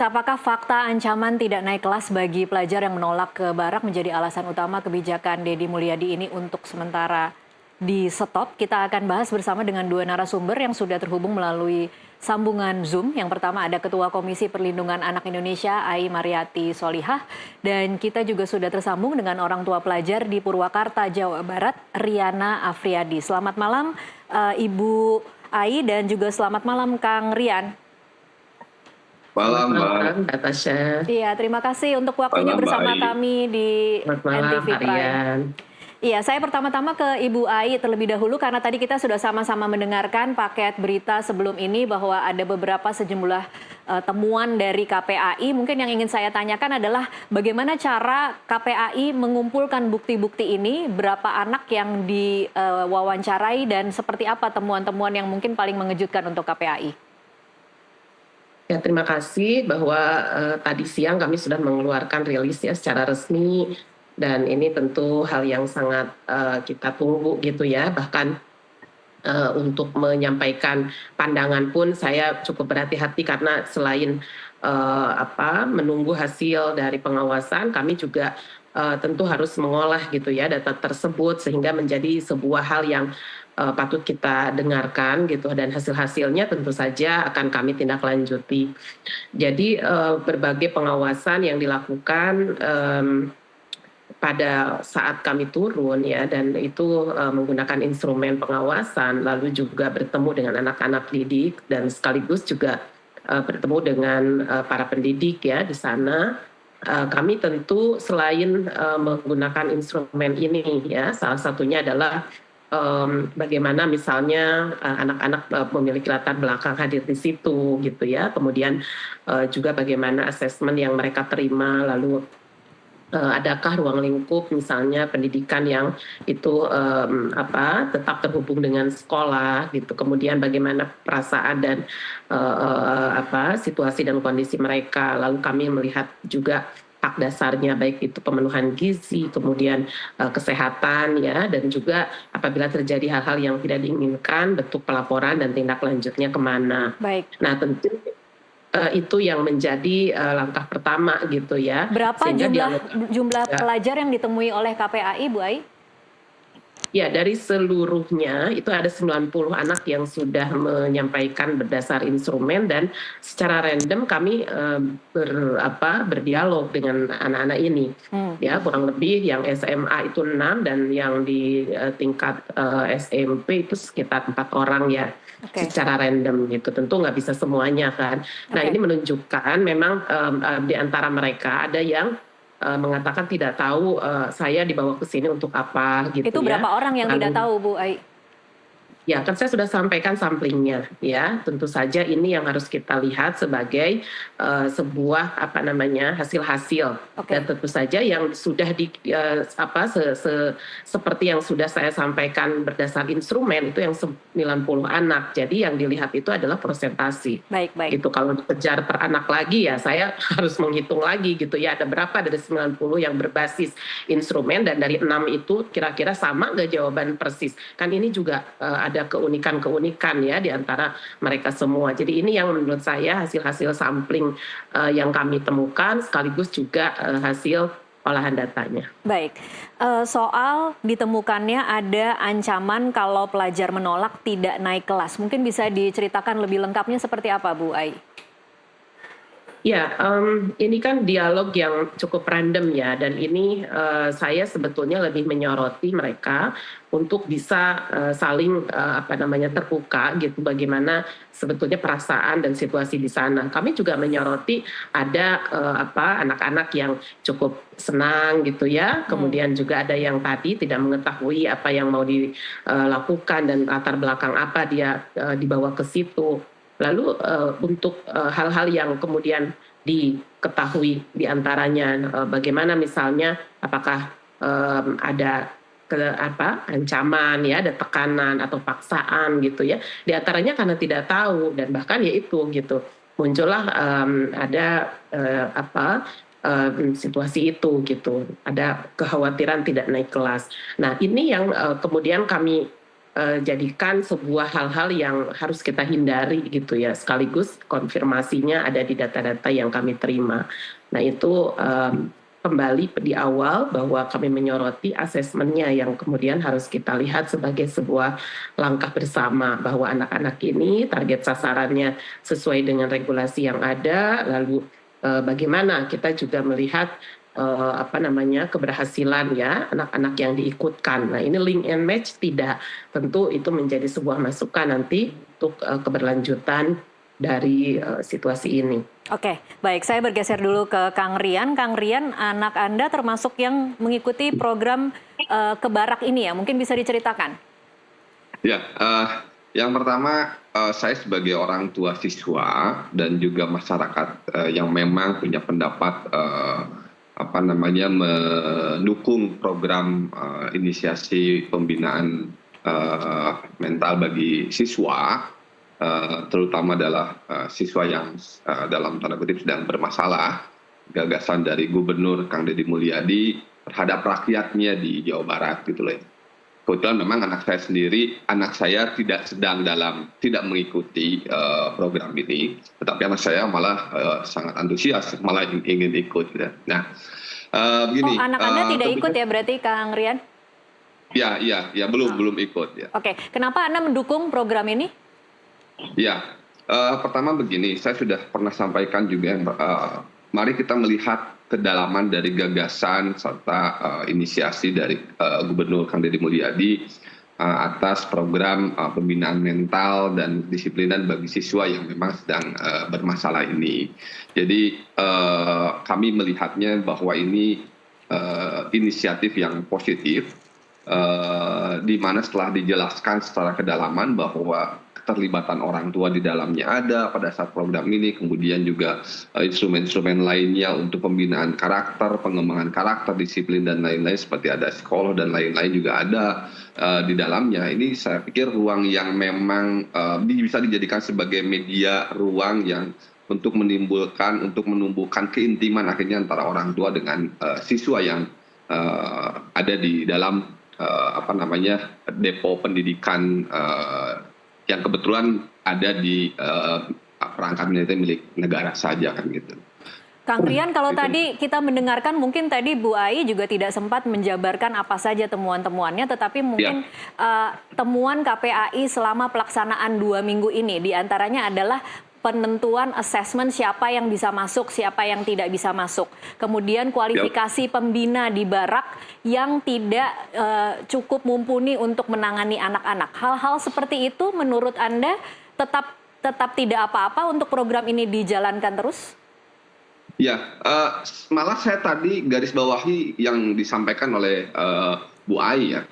Apakah fakta ancaman tidak naik kelas bagi pelajar yang menolak ke barak menjadi alasan utama kebijakan Deddy Mulyadi ini untuk sementara di stop? Kita akan bahas bersama dengan dua narasumber yang sudah terhubung melalui sambungan Zoom. Yang pertama ada Ketua Komisi Perlindungan Anak Indonesia, Ai Mariati Solihah. Dan kita juga sudah tersambung dengan orang tua pelajar di Purwakarta, Jawa Barat, Riana Afriadi. Selamat malam Ibu Ai dan juga selamat malam Kang Rian. Malam, Malam, Natasha. Iya, terima kasih untuk waktunya Malam, bersama Mbak Ai. kami di Selamat malam, NTV Prime. Harian. Iya, saya pertama-tama ke Ibu Ai terlebih dahulu karena tadi kita sudah sama-sama mendengarkan paket berita sebelum ini bahwa ada beberapa sejumlah temuan dari KPAI. Mungkin yang ingin saya tanyakan adalah bagaimana cara KPAI mengumpulkan bukti-bukti ini, berapa anak yang diwawancarai dan seperti apa temuan-temuan yang mungkin paling mengejutkan untuk KPAI? Ya, terima kasih bahwa tadi siang kami sudah mengeluarkan rilis ya secara resmi, dan ini tentu hal yang sangat kita tunggu gitu ya. Bahkan untuk menyampaikan pandangan pun saya cukup berhati-hati karena selain menunggu hasil dari pengawasan, kami juga tentu harus mengolah gitu ya data tersebut sehingga menjadi sebuah hal yang patut kita dengarkan gitu, dan hasil-hasilnya tentu saja akan kami tindak lanjuti. Jadi berbagai pengawasan yang dilakukan pada saat kami turun ya, dan itu menggunakan instrumen pengawasan, lalu juga bertemu dengan anak-anak didik dan sekaligus juga bertemu dengan para pendidik ya di sana. Kami tentu selain menggunakan instrumen ini ya, salah satunya adalah bagaimana misalnya anak-anak memiliki latar belakang hadir di situ gitu ya, kemudian juga bagaimana asesmen yang mereka terima, lalu adakah ruang lingkup misalnya pendidikan yang itu tetap terhubung dengan sekolah gitu, kemudian bagaimana perasaan dan situasi dan kondisi mereka, lalu kami melihat juga hak dasarnya baik itu pemenuhan gizi, kemudian kesehatan ya, dan juga apabila terjadi hal-hal yang tidak diinginkan bentuk pelaporan dan tindak lanjutnya kemana. Baik. Nah tentu itu yang menjadi langkah pertama gitu ya. Berapa jumlah pelajar yang ditemui oleh KPAI, Bu Ai? Ya, dari seluruhnya itu ada 90 anak yang sudah menyampaikan berdasar instrumen, dan secara random kami berdialog dengan anak-anak ini. Ya, kurang lebih yang SMA itu 6 dan yang di tingkat SMP itu sekitar 4 orang ya. Secara random gitu, tentu nggak bisa semuanya kan. Nah ini menunjukkan memang di antara mereka ada yang mengatakan tidak tahu saya dibawa ke sini untuk apa gitu. Itu berapa orang yang tidak tahu, Bu Ai? Ya, kan saya sudah sampaikan samplingnya ya. Tentu saja ini yang harus kita lihat sebagai sebuah hasil-hasil. Dan tentu saja yang sudah seperti yang sudah saya sampaikan berdasar instrumen itu yang 90 anak. Jadi yang dilihat itu adalah persentasi. Baik. Gitu. Kalau dikejar per anak lagi ya saya harus menghitung lagi gitu ya, ada berapa dari 90 yang berbasis instrumen, dan dari 6 itu kira-kira sama nggak jawaban persis. Kan ini juga ada keunikan-keunikan ya di antara mereka semua. Jadi ini yang menurut saya hasil-hasil sampling yang kami temukan, sekaligus juga hasil olahan datanya. Baik, soal ditemukannya ada ancaman kalau pelajar menolak tidak naik kelas. Mungkin bisa diceritakan lebih lengkapnya seperti apa, Bu Ai? Ya, ini kan dialog yang cukup random ya, dan ini saya sebetulnya lebih menyoroti mereka untuk bisa saling terbuka gitu, bagaimana sebetulnya perasaan dan situasi di sana. Kami juga menyoroti ada anak-anak yang cukup senang gitu ya, kemudian juga ada yang tadi tidak mengetahui apa yang mau dilakukan dan latar belakang apa dia dibawa ke situ. Lalu untuk hal-hal yang kemudian diketahui diantaranya bagaimana misalnya apakah ada ancaman ya, ada tekanan atau paksaan gitu ya. Diantaranya karena tidak tahu, dan bahkan ya itu gitu muncullah ada situasi itu gitu, ada kekhawatiran tidak naik kelas. Nah ini yang kemudian kami jadikan sebuah hal-hal yang harus kita hindari gitu ya, sekaligus konfirmasinya ada di data-data yang kami terima. Nah itu kembali di awal bahwa kami menyoroti asesmennya yang kemudian harus kita lihat sebagai sebuah langkah bersama, bahwa anak-anak ini target sasarannya sesuai dengan regulasi yang ada, lalu bagaimana kita juga melihat keberhasilan ya anak-anak yang diikutkan. Nah ini link and match tidak, tentu itu menjadi sebuah masukan nanti untuk keberlanjutan dari situasi ini. Oke, baik. Saya bergeser dulu ke Kang Rian. Kang Rian, anak Anda termasuk yang mengikuti program Kebarak ini ya? Mungkin bisa diceritakan. Ya, yang pertama saya sebagai orang tua siswa dan juga masyarakat yang memang punya pendapat mendukung program inisiasi pembinaan mental bagi siswa. Terutama adalah siswa yang dalam tanda kutip sedang bermasalah, gagasan dari Gubernur Kang Deddy Mulyadi terhadap rakyatnya di Jawa Barat gitu loh. Kebetulan memang anak saya tidak mengikuti program ini, tetapi anak saya malah sangat antusias, malah ingin ikut. Ya. Nah, begini. Anak Anda tidak ikut ya berarti, Kang Rian? Ya, belum ikut ya. Oke, kenapa Anda mendukung program ini? Ya, pertama begini, saya sudah pernah sampaikan juga, mari kita melihat kedalaman dari gagasan serta inisiasi dari Gubernur Kang Deddy Mulyadi atas program pembinaan mental dan disiplinan bagi siswa yang memang sedang bermasalah ini. Jadi kami melihatnya bahwa ini inisiatif yang positif, di mana setelah dijelaskan secara kedalaman bahwa keterlibatan orang tua di dalamnya ada pada saat program ini, kemudian juga instrumen-instrumen lainnya untuk pembinaan karakter, pengembangan karakter, disiplin dan lain-lain, seperti ada psikolog dan lain-lain juga ada di dalamnya. Ini saya pikir ruang yang memang bisa dijadikan sebagai media ruang yang untuk menumbuhkan keintiman akhirnya antara orang tua dengan siswa yang ada di dalam depo pendidikan yang kebetulan ada di perangkat militer milik negara saja kan gitu. Kang Rian, kalau tadi kita mendengarkan mungkin tadi Bu Ai juga tidak sempat menjabarkan apa saja temuan-temuannya, tetapi mungkin temuan KPAI selama pelaksanaan 2 minggu ini diantaranya adalah penentuan asesmen siapa yang bisa masuk, siapa yang tidak bisa masuk. Kemudian kualifikasi pembina di Barak yang tidak cukup mumpuni untuk menangani anak-anak. Hal-hal seperti itu menurut Anda tetap tidak apa-apa untuk program ini dijalankan terus? Ya, malah saya tadi garis bawahi yang disampaikan oleh Bu Ai ya.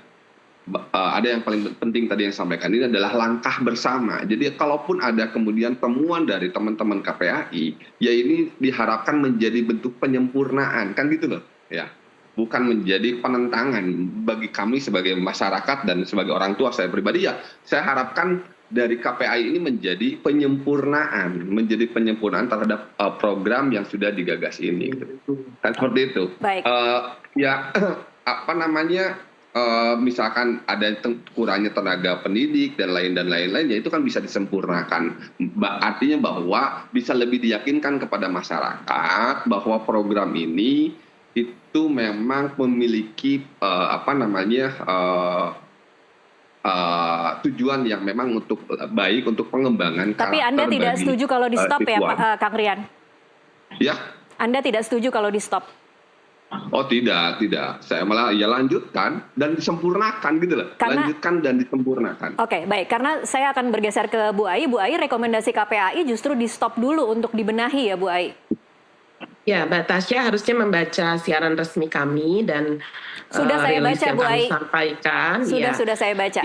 Ada yang paling penting tadi yang disampaikan, ini adalah langkah bersama. Jadi kalaupun ada kemudian temuan dari teman-teman KPAI, ya ini diharapkan menjadi bentuk penyempurnaan, kan gitu loh. Ya, bukan menjadi penentangan bagi kami sebagai masyarakat dan sebagai orang tua saya pribadi. Ya, saya harapkan dari KPAI ini menjadi penyempurnaan terhadap program yang sudah digagas ini. Kan seperti itu. Baik. Misalkan ada kurangnya tenaga pendidik dan lain-lainnya, itu kan bisa disempurnakan. Artinya bahwa bisa lebih diyakinkan kepada masyarakat bahwa program ini itu memang memiliki tujuan yang memang baik untuk pengembangan karakter. Tapi Anda tidak setuju kalau di stop ya, Kang Rian? Ya. Anda tidak setuju kalau di stop? Oh tidak. Saya malah lanjutkan dan disempurnakan gitu loh. Lanjutkan dan disempurnakan. Oke, baik. Karena saya akan bergeser ke Bu Ai. Bu Ai, rekomendasi KPAI justru di stop dulu untuk dibenahi ya Bu Ai? Ya, Mbak Tasya harusnya membaca siaran resmi kami dan sudah saya baca Bu Ai. Sampaikan. Sudah saya baca.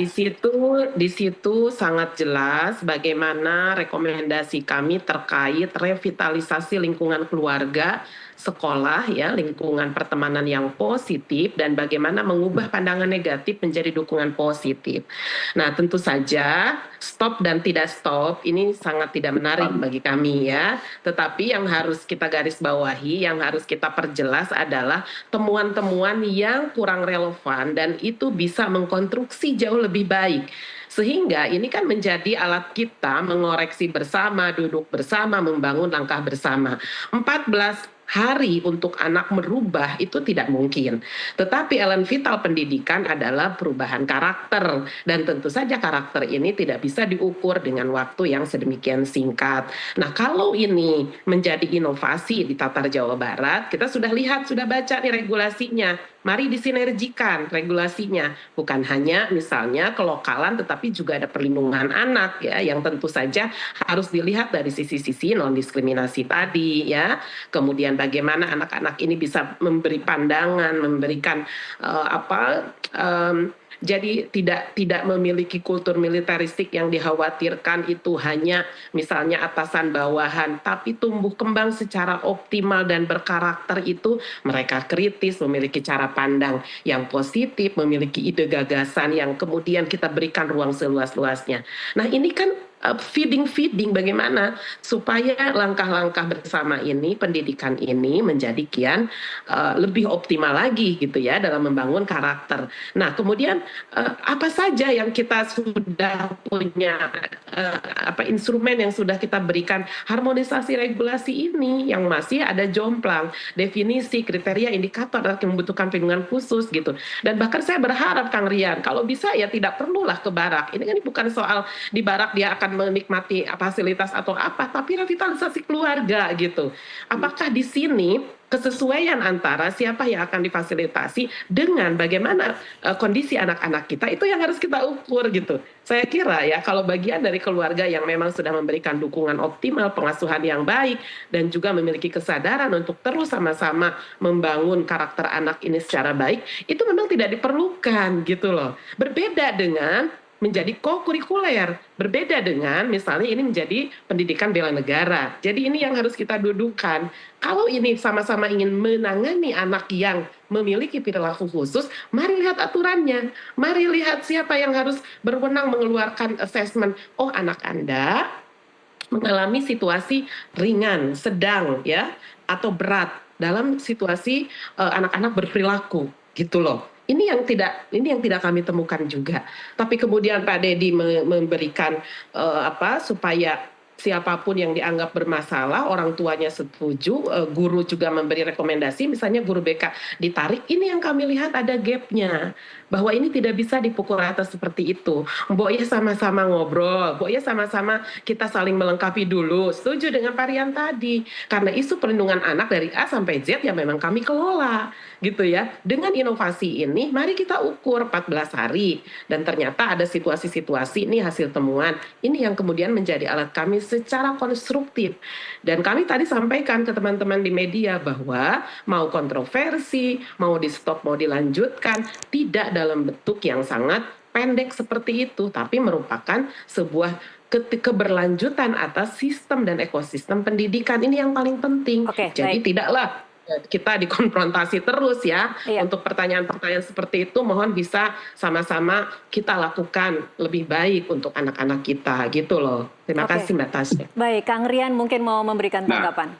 Di situ sangat jelas bagaimana rekomendasi kami terkait revitalisasi lingkungan keluarga, sekolah, ya, lingkungan pertemanan yang positif, dan bagaimana mengubah pandangan negatif menjadi dukungan positif. Nah, tentu saja stop dan tidak stop ini sangat tidak menarik bagi kami ya. Tetapi yang harus kita garis bawahi, yang harus kita perjelas adalah temuan-temuan yang kurang relevan dan itu bisa mengkonstruksi jauh lebih baik Sehingga ini kan menjadi alat kita mengoreksi bersama, duduk bersama, membangun langkah bersama. 14 hari untuk anak merubah itu tidak mungkin. Tetapi elemen vital pendidikan adalah perubahan karakter, dan tentu saja karakter ini tidak bisa diukur dengan waktu yang sedemikian singkat. Nah, kalau ini menjadi inovasi di Tatar Jawa Barat, kita sudah lihat, sudah baca nih regulasinya. Mari disinergikan regulasinya, bukan hanya misalnya kelokalan, tetapi juga ada perlindungan anak ya, yang tentu saja harus dilihat dari sisi-sisi non diskriminasi tadi ya. Kemudian bagaimana anak-anak ini bisa memberi pandangan, memberikan jadi tidak memiliki kultur militeristik yang dikhawatirkan itu hanya misalnya atasan bawahan, tapi tumbuh kembang secara optimal dan berkarakter itu mereka kritis, memiliki cara pandang yang positif, memiliki ide gagasan yang kemudian kita berikan ruang seluas-luasnya. Nah, ini kan feeding bagaimana supaya langkah-langkah bersama ini, pendidikan ini menjadi kian lebih optimal lagi gitu ya dalam membangun karakter. Nah, kemudian apa saja yang kita sudah punya instrumen yang sudah kita berikan, harmonisasi regulasi ini yang masih ada jomplang, definisi, kriteria, indikator yang membutuhkan perlindungan khusus gitu. Dan bahkan saya berharap Kang Rian, kalau bisa ya tidak perlulah ke barak. Ini kan bukan soal di barak dia akan menikmati fasilitas atau apa, tapi revitalisasi keluarga gitu. Apakah di sini kesesuaian antara siapa yang akan difasilitasi dengan bagaimana kondisi anak-anak kita, itu yang harus kita ukur gitu. Saya kira ya kalau bagian dari keluarga yang memang sudah memberikan dukungan optimal, pengasuhan yang baik, dan juga memiliki kesadaran untuk terus sama-sama membangun karakter anak ini secara baik, itu memang tidak diperlukan gitu loh. Berbeda dengan menjadi co-kurikuler, berbeda dengan misalnya ini menjadi pendidikan bela negara. Jadi ini yang harus kita dudukan. Kalau ini sama-sama ingin menangani anak yang memiliki perilaku khusus, mari lihat aturannya. Mari lihat siapa yang harus berwenang mengeluarkan assessment. Oh, anak Anda mengalami situasi ringan, sedang ya, atau berat dalam situasi anak-anak berperilaku gitu loh. Ini yang tidak kami temukan juga. Tapi kemudian Pak Dedi memberikan supaya siapapun yang dianggap bermasalah, orang tuanya setuju, guru juga memberi rekomendasi, misalnya guru BK ditarik. Ini yang kami lihat ada gapnya, bahwa ini tidak bisa dipukul rata seperti itu. Mbok ya sama-sama ngobrol, mbok ya sama-sama kita saling melengkapi dulu. Setuju dengan Pak Rian tadi, karena isu perlindungan anak dari A sampai Z ya memang kami kelola gitu ya. Dengan inovasi ini mari kita ukur 14 hari, dan ternyata ada situasi-situasi, ini hasil temuan ini yang kemudian menjadi alat kami secara konstruktif. Dan kami tadi sampaikan ke teman-teman di media bahwa mau kontroversi, mau di stop, mau dilanjutkan, tidak dalam bentuk yang sangat pendek seperti itu, tapi merupakan sebuah keberlanjutan atas sistem dan ekosistem pendidikan. Ini yang paling penting. Jadi baik. Tidaklah kita dikonfrontasi terus ya. Untuk pertanyaan-pertanyaan seperti itu mohon bisa sama-sama kita lakukan lebih baik untuk anak-anak kita gitu loh. Terima kasih Mbak Tasya. Baik, Kang Rian mungkin mau memberikan tanggapan.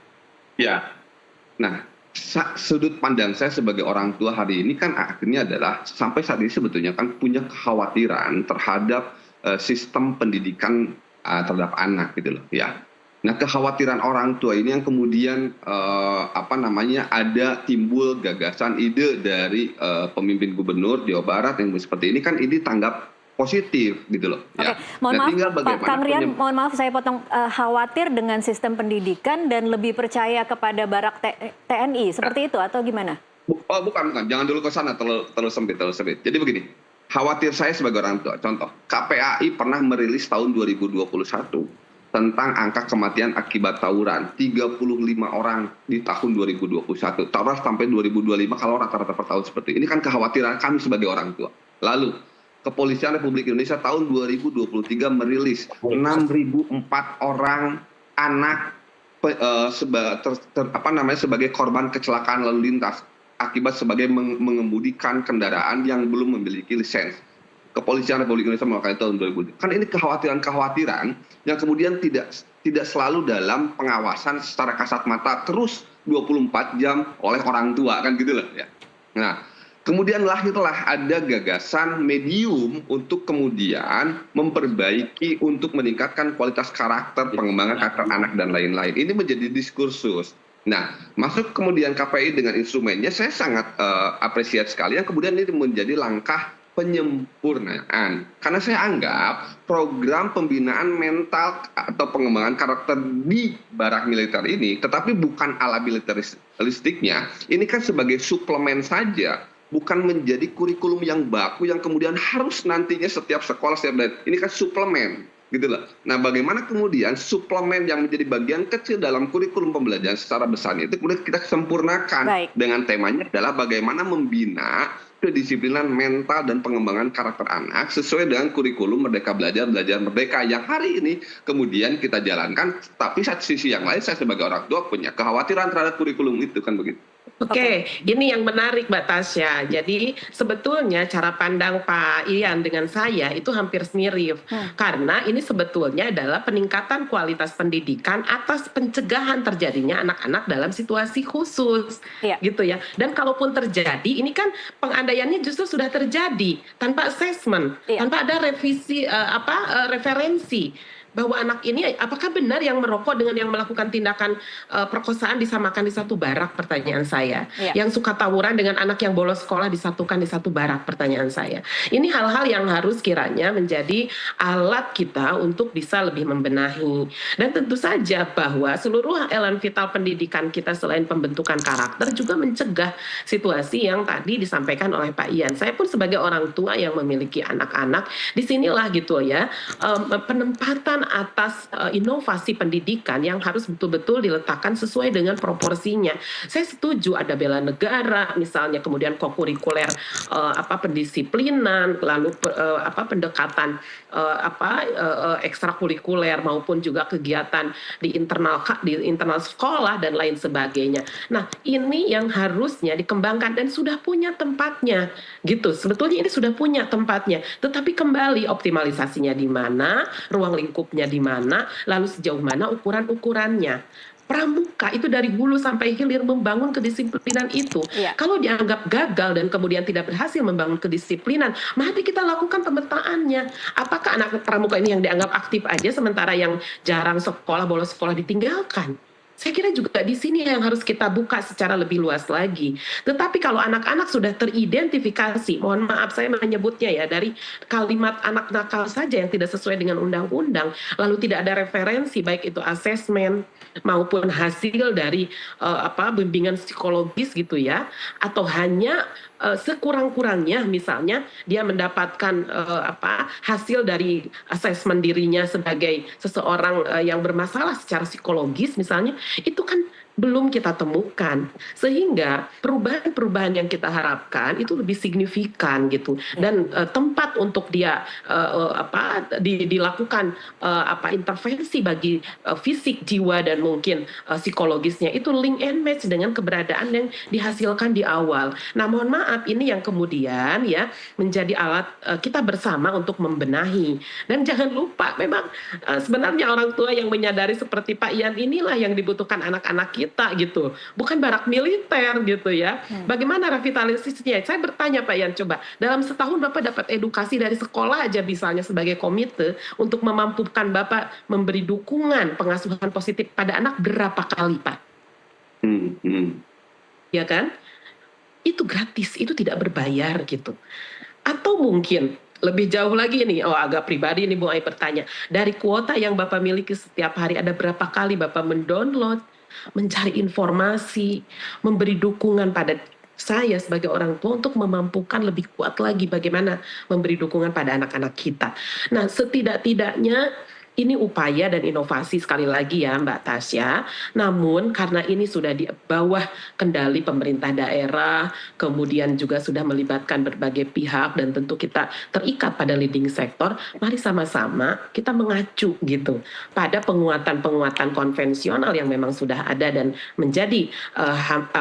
Sudut pandang saya sebagai orang tua hari ini kan akhirnya adalah sampai saat ini sebetulnya kan punya kekhawatiran terhadap sistem pendidikan terhadap anak gitu loh ya. Nah, kekhawatiran orang tua ini yang kemudian ada timbul gagasan ide dari pemimpin gubernur Jawa Barat yang seperti ini kan ini tanggap positif gitu loh. Ya. Mohon maaf Pak Kang Rian, mohon maaf saya potong, khawatir dengan sistem pendidikan dan lebih percaya kepada barak TNI seperti itu atau gimana? Bukan, jangan dulu ke sana terlalu sempit. Jadi begini, khawatir saya sebagai orang tua. Contoh, KPAI pernah merilis tahun 2021 tentang angka kematian akibat tawuran 35 orang di tahun 2021. Taruh sampai 2025 kalau rata-rata per tahun seperti ini kan kekhawatiran kami sebagai orang tua. Lalu Kepolisian Republik Indonesia tahun 2023 merilis 6.004 orang anak sebagai korban kecelakaan lalu lintas akibat sebagai mengemudikan kendaraan yang belum memiliki lisensi. Kepolisian Republik Indonesia melakukan tahun 2000. Kan ini kekhawatiran yang kemudian tidak selalu dalam pengawasan secara kasat mata terus 24 jam oleh orang tua kan gitu loh ya. Nah, Kemudian lahirlah ada gagasan medium untuk kemudian memperbaiki, untuk meningkatkan kualitas karakter, pengembangan karakter anak dan lain-lain. Ini menjadi diskursus. Nah, masuk kemudian KPI dengan instrumennya, saya sangat apresiasi sekali yang kemudian ini menjadi langkah penyempurnaan. Karena saya anggap program pembinaan mental atau pengembangan karakter di barak militer ini, tetapi bukan ala militeristiknya, ini kan sebagai suplemen saja, bukan menjadi kurikulum yang baku yang kemudian harus nantinya setiap sekolah, ini kan suplemen gitu loh. Nah, bagaimana kemudian suplemen yang menjadi bagian kecil dalam kurikulum pembelajaran secara besar itu kemudian kita sempurnakan dengan temanya adalah bagaimana membina kedisiplinan mental dan pengembangan karakter anak sesuai dengan kurikulum Merdeka Belajar Merdeka yang hari ini kemudian kita jalankan. Tapi satu sisi yang lain, saya sebagai orang tua punya kekhawatiran terhadap kurikulum itu, kan begitu. Oke, ini yang menarik Mbak Tasya. Jadi sebetulnya cara pandang Pak Ian dengan saya itu hampir mirip. Karena ini sebetulnya adalah peningkatan kualitas pendidikan atas pencegahan terjadinya anak-anak dalam situasi khusus. Gitu ya. Dan kalaupun terjadi, ini kan pengandaiannya justru sudah terjadi tanpa assessment, tanpa ada revisi referensi bahwa anak ini apakah benar yang merokok dengan yang melakukan tindakan perkosaan disamakan di satu barak, pertanyaan saya. Yang suka tawuran dengan anak yang bolos sekolah disatukan di satu barak, pertanyaan saya. Ini hal-hal yang harus kiranya menjadi alat kita untuk bisa lebih membenahi. Dan tentu saja bahwa seluruh elemen vital pendidikan kita selain pembentukan karakter juga mencegah situasi yang tadi disampaikan oleh Pak Ian. Saya pun sebagai orang tua yang memiliki anak-anak, disinilah gitu ya, penempatan atas inovasi pendidikan yang harus betul-betul diletakkan sesuai dengan proporsinya. Saya setuju ada bela negara misalnya, kemudian kokurikuler pendisiplinan, lalu pendekatan ekstrakurikuler maupun juga kegiatan di internal sekolah dan lain sebagainya. Nah, ini yang harusnya dikembangkan dan sudah punya tempatnya gitu. Sebetulnya ini sudah punya tempatnya, tetapi kembali optimalisasinya di mana, ruang lingkup di mana, lalu sejauh mana ukuran-ukurannya. Pramuka itu dari hulu sampai hilir membangun kedisiplinan itu. Kalau dianggap gagal dan kemudian tidak berhasil membangun kedisiplinan, mari kita lakukan pemetaannya. Apakah anak pramuka ini yang dianggap aktif aja sementara yang jarang sekolah, bolos sekolah ditinggalkan? Saya kira juga di sini yang harus kita buka secara lebih luas lagi. Tetapi kalau anak-anak sudah teridentifikasi, mohon maaf saya menyebutnya ya, dari kalimat anak nakal saja yang tidak sesuai dengan undang-undang, lalu tidak ada referensi baik itu asesmen maupun hasil dari bimbingan psikologis gitu ya, atau hanya sekurang-kurangnya misalnya dia mendapatkan hasil dari asesmen dirinya sebagai seseorang yang bermasalah secara psikologis misalnya, itu kan belum kita temukan, sehingga perubahan-perubahan yang kita harapkan itu lebih signifikan gitu, dan tempat untuk dia dilakukan intervensi bagi fisik, jiwa dan mungkin psikologisnya itu link and match dengan keberadaan yang dihasilkan di awal. Nah, mohon maaf ini yang kemudian ya menjadi alat kita bersama untuk membenahi. Dan jangan lupa memang sebenarnya orang tua yang menyadari seperti Pak Ian inilah yang dibutuhkan anak-anak kita gitu, bukan barak militer gitu ya. Bagaimana revitalisasinya? Saya bertanya Pak Ian, coba dalam setahun Bapak dapat edukasi dari sekolah aja misalnya sebagai komite untuk memampukan Bapak memberi dukungan pengasuhan positif pada anak berapa kali Pak? Ya kan? Itu gratis, itu tidak berbayar gitu. Atau mungkin lebih jauh lagi nih, agak pribadi nih Bu Ai bertanya, dari kuota yang Bapak miliki setiap hari ada berapa kali Bapak mendownload, mencari informasi, memberi dukungan pada saya sebagai orang tua untuk memampukan lebih kuat lagi bagaimana memberi dukungan pada anak-anak kita. Nah, setidak-tidaknya ini upaya dan inovasi sekali lagi ya Mbak Tasya, namun karena ini sudah di bawah kendali pemerintah daerah, kemudian juga sudah melibatkan berbagai pihak dan tentu kita terikat pada leading sector, mari sama-sama kita mengacu gitu pada penguatan-penguatan konvensional yang memang sudah ada dan menjadi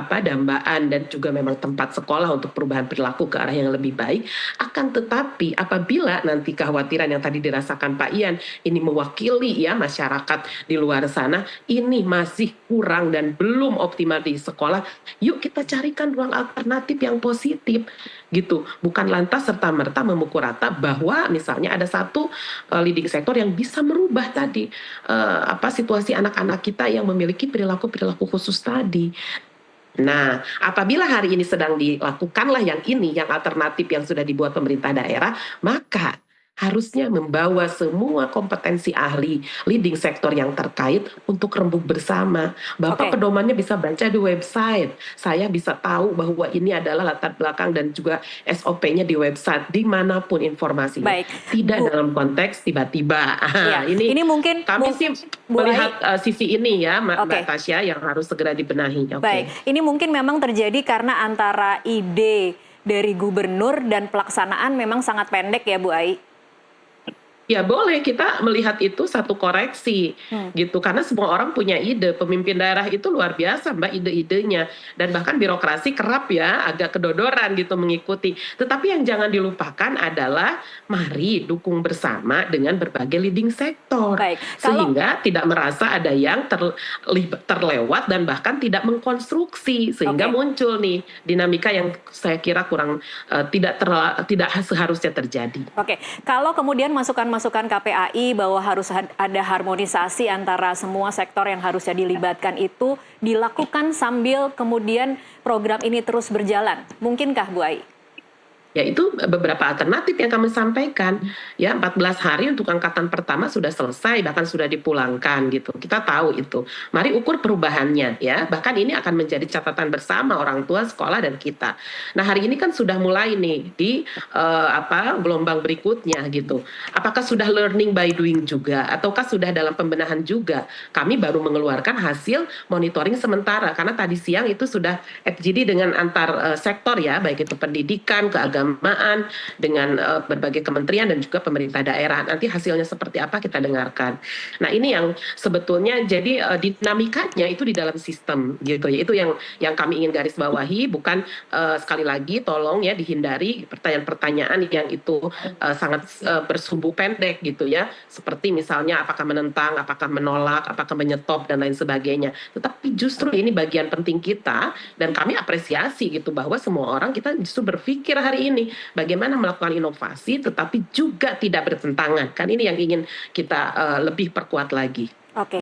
dambaan dan juga memang tempat sekolah untuk perubahan perilaku ke arah yang lebih baik. Akan tetapi apabila nanti kekhawatiran yang tadi dirasakan Pak Ian ini mewakili ya masyarakat di luar sana, ini masih kurang dan belum optimal di sekolah. Yuk kita carikan ruang alternatif yang positif gitu. Bukan lantas serta-merta memukul rata bahwa misalnya ada satu leading sector yang bisa merubah tadi situasi anak-anak kita yang memiliki perilaku-perilaku khusus tadi. Nah, apabila hari ini sedang dilakukanlah yang ini, yang alternatif yang sudah dibuat pemerintah daerah, maka harusnya membawa semua kompetensi ahli leading sektor yang terkait untuk rembuk bersama. Bapak Oke. pedomannya bisa baca di website. Saya bisa tahu bahwa ini adalah latar belakang dan juga SOP-nya di website dimanapun informasinya. Baik, Tidak Bu. dalam konteks tiba-tiba. Iya, ini mungkin Kami sih Bu Ai, melihat sisi ini ya, Mbak oke. Tasya, yang harus segera dibenahi. Oke. Baik, ini mungkin memang terjadi karena antara ide dari gubernur dan pelaksanaan memang sangat pendek ya Bu Ai. Ya boleh kita melihat itu satu koreksi gitu, karena semua orang punya ide. Pemimpin daerah itu luar biasa Mbak ide-idenya, dan bahkan birokrasi kerap ya agak kedodoran gitu mengikuti. Tetapi yang jangan dilupakan adalah mari dukung bersama dengan berbagai leading sektor. Baik, Sehingga tidak merasa ada yang terlewat dan bahkan tidak mengkonstruksi, sehingga Oke. muncul nih dinamika yang saya kira kurang tidak seharusnya terjadi. Oke, kalau kemudian masukan-masukan KPAI bahwa harus ada harmonisasi antara semua sektor yang harusnya dilibatkan itu dilakukan sambil kemudian program ini terus berjalan, mungkinkah Bu Ai? Ya itu beberapa alternatif yang kami sampaikan. Ya 14 hari untuk angkatan pertama sudah selesai, bahkan sudah dipulangkan gitu. Kita tahu itu. Mari ukur perubahannya ya. Bahkan ini akan menjadi catatan bersama orang tua, sekolah, dan kita. Nah hari ini kan sudah mulai nih di gelombang berikutnya gitu. Apakah sudah learning by doing juga, ataukah sudah dalam pembenahan juga? Kami baru mengeluarkan hasil monitoring sementara, karena tadi siang itu sudah FGD dengan antar sektor ya, baik itu pendidikan, keagamaan, dengan berbagai kementerian dan juga pemerintah daerah. Nanti hasilnya seperti apa kita dengarkan. Nah ini yang sebetulnya jadi dinamikanya itu di dalam sistem gitu ya. Itu yang kami ingin garis bawahi. Bukan sekali lagi tolong ya dihindari pertanyaan-pertanyaan yang itu sangat bersumbu pendek gitu ya. Seperti misalnya apakah menentang, apakah menolak, apakah menyetop dan lain sebagainya. Tetapi justru ini bagian penting kita, dan kami apresiasi gitu bahwa semua orang kita justru berpikir hari ini bagaimana melakukan inovasi tetapi juga tidak bertentangan. Kan ini yang ingin kita lebih perkuat lagi. Oke.